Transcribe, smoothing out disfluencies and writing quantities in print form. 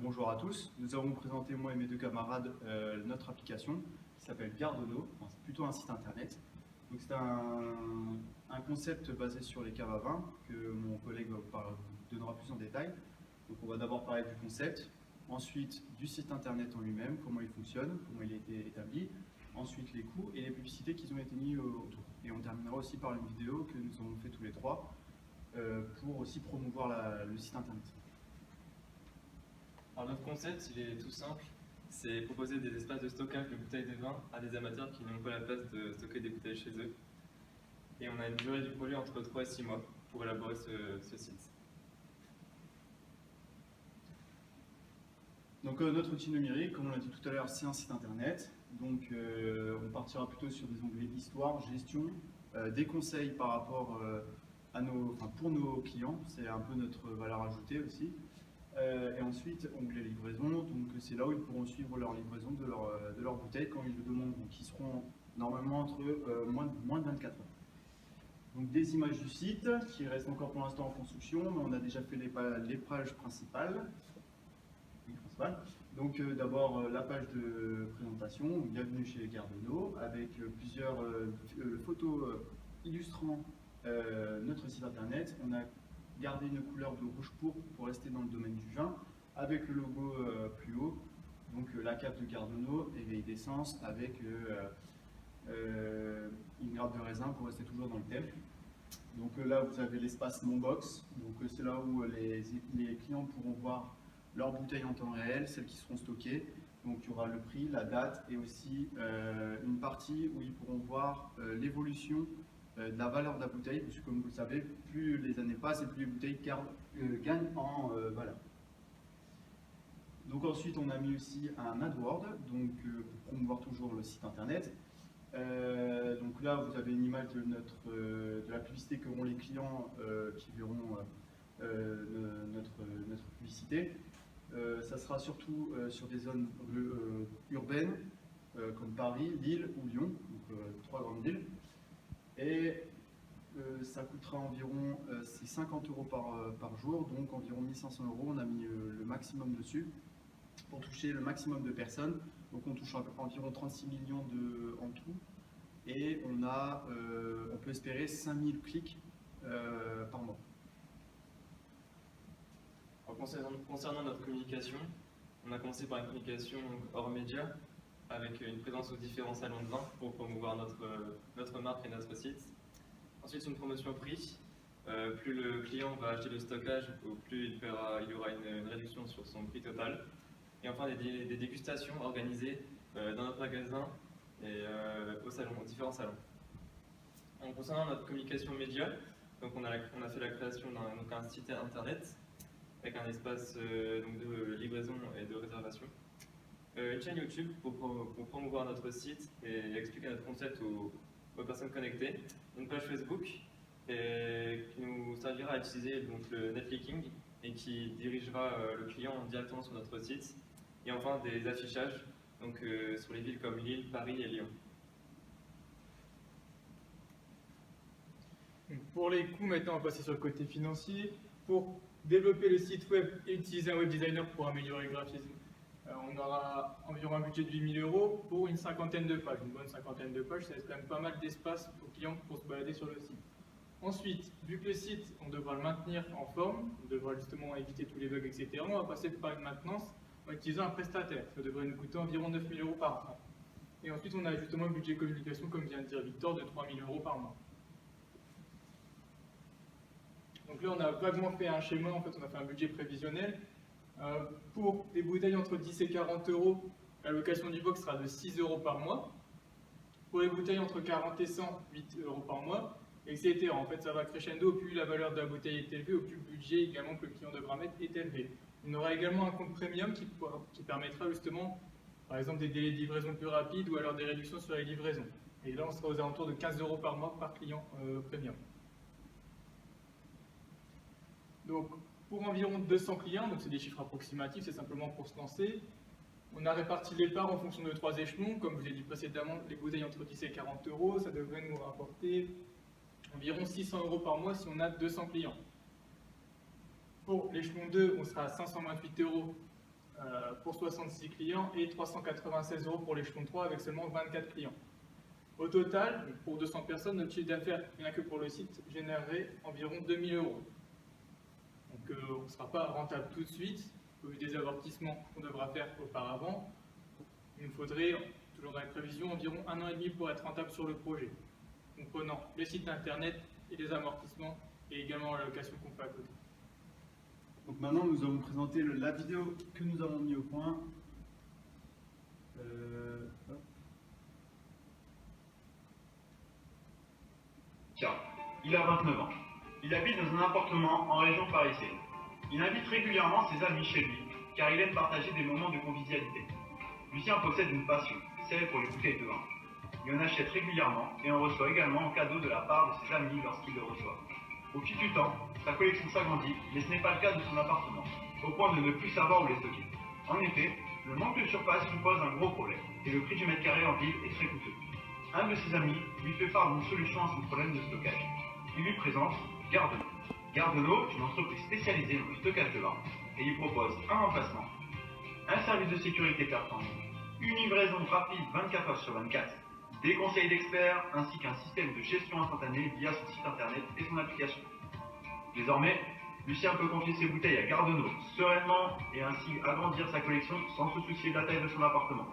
Bonjour à tous, nous avons présenté, moi et mes deux camarades, notre application qui s'appelle Gardono. Enfin, c'est plutôt un site internet. C'est un concept basé sur les caves à vin que mon collègue donnera plus en détail. Donc on va d'abord parler du concept, ensuite du site internet en lui-même, comment il fonctionne, comment il a été établi, ensuite les coûts et les publicités qui ont été mis autour. Et on terminera aussi par une vidéo que nous avons fait tous les trois pour aussi promouvoir le site internet. Alors notre concept, il est tout simple, c'est proposer des espaces de stockage de bouteilles de vin à des amateurs qui n'ont pas la place de stocker des bouteilles chez eux. Et on a une durée du projet entre 3 et 6 mois pour élaborer ce site. Donc notre outil numérique, comme on l'a dit tout à l'heure, c'est un site internet. Donc on partira plutôt sur des onglets histoire, gestion, des conseils par rapport pour nos clients, c'est un peu notre valeur ajoutée aussi. Et ensuite, onglet livraison, donc c'est là où ils pourront suivre leur livraison de leur bouteille quand ils le demanderont, qui seront normalement entre moins de 24 heures. Donc des images du site, qui restent encore pour l'instant en construction, mais on a déjà fait les pages principales. Donc d'abord la page de présentation, bienvenue chez Gardono, avec plusieurs photos illustrant notre site internet. On a gardé une couleur de rouge pourpre pour rester dans le domaine du vin, avec le logo plus haut, donc la cave de Gardono, éveil d'essence, avec une grappe de raisin pour rester toujours dans le thème. Donc là vous avez l'espace Mon Box, donc c'est là où les clients pourront voir leurs bouteilles en temps réel, celles qui seront stockées. Donc il y aura le prix, la date et aussi une partie où ils pourront voir l'évolution de la valeur de la bouteille, parce que comme vous le savez, plus les années passent et plus les bouteilles gagnent en valeur. Donc ensuite on a mis aussi un AdWord, donc pour promouvoir toujours le site internet. Donc là vous avez une image de la publicité qu'auront les clients qui verront notre publicité. Ça sera surtout sur des zones urbaines comme Paris, Lille ou Lyon, donc 3 grandes villes. Et ça coûtera environ 50 € par jour, donc environ 1500 €. On a mis le maximum dessus pour toucher le maximum de personnes. Donc on touche environ 36 millions en tout. Et on peut espérer 5000 clics par mois. Concernant notre communication, on a commencé par une communication hors média, avec une présence aux différents salons de vin pour promouvoir notre marque et notre site. Ensuite, une promotion prix. Plus le client va acheter le stockage, plus il y aura une réduction sur son prix total. Et enfin, des dégustations organisées dans notre magasin et aux différents salons. Concernant notre communication média, donc on a fait la création d'un site internet avec un espace de livraison et de réservation. Une chaîne YouTube pour promouvoir notre site et expliquer notre concept aux personnes connectées. Une page Facebook qui nous servira à utiliser donc, le netlinking et qui dirigera le client directement sur notre site. Et enfin des affichages donc, sur les villes comme Lille, Paris et Lyon. Pour les coûts, maintenant on va passer sur le côté financier. Pour développer le site web et utiliser un web designer pour améliorer le graphisme, on aura environ un budget de 8 000 € pour une cinquantaine de pages. Une bonne cinquantaine de pages, ça laisse quand même pas mal d'espace aux clients pour se balader sur le site. Ensuite, vu que le site, on devra le maintenir en forme, on devra justement éviter tous les bugs, etc., on va passer par une maintenance en utilisant un prestataire. Ça devrait nous coûter environ 9 000 € par an. Et ensuite, on a justement un budget communication, comme vient de dire Victor, de 3 000 € par mois. Donc là, on a vaguement fait un schéma, en fait, on a fait un budget prévisionnel. Pour des bouteilles entre 10 et 40 €, la location du box sera de 6 € par mois. Pour les bouteilles entre 40 et 100, 8 € par mois, etc. En fait, ça va crescendo, plus la valeur de la bouteille est élevée, au plus le budget également que le client devra mettre est élevé. On aura également un compte premium qui permettra justement, par exemple, des délais de livraison plus rapides ou alors des réductions sur les livraisons. Et là, on sera aux alentours de 15 € par mois par client premium. Donc, pour environ 200 clients, donc c'est des chiffres approximatifs, c'est simplement pour se lancer. On a réparti les parts en fonction de 3 échelons. Comme je vous l'ai dit précédemment, les bouteilles entre 10 et 40 €, ça devrait nous rapporter environ 600 € par mois si on a 200 clients. Pour l'échelon 2, on sera à 528 € pour 66 clients et 396 € pour l'échelon 3 avec seulement 24 clients. Au total, pour 200 personnes, notre chiffre d'affaires, rien que pour le site, générerait environ 2000 €. Donc on ne sera pas rentable tout de suite, au vu des amortissements qu'on devra faire auparavant. Il nous faudrait, toujours dans les prévisions, environ 1 an et demi pour être rentable sur le projet, comprenant le site internet et les amortissements et également la location qu'on fait à côté. Donc maintenant, nous allons présenter la vidéo que nous avons mis au point. Hop. Tiens, il a 29 ans. Il habite dans un appartement en région parisienne. Il invite régulièrement ses amis chez lui, car il aime partager des moments de convivialité. Lucien possède une passion, celle pour les bouteilles de vin. Il en achète régulièrement et en reçoit également en cadeau de la part de ses amis lorsqu'il le reçoit. Au fil du temps, sa collection s'agrandit, mais ce n'est pas le cas de son appartement, au point de ne plus savoir où les stocker. En effet, le manque de surface lui pose un gros problème, et le prix du mètre carré en ville est très coûteux. Un de ses amis lui fait part d'une solution à son problème de stockage. Il lui présente Gardeno. Gardeno est une entreprise spécialisée dans le stockage de vin, et il propose un emplacement, un service de sécurité performant, une livraison rapide 24 heures sur 24, des conseils d'experts ainsi qu'un système de gestion instantanée via son site internet et son application. Désormais, Lucien peut confier ses bouteilles à Gardeno sereinement et ainsi agrandir sa collection sans se soucier de la taille de son appartement.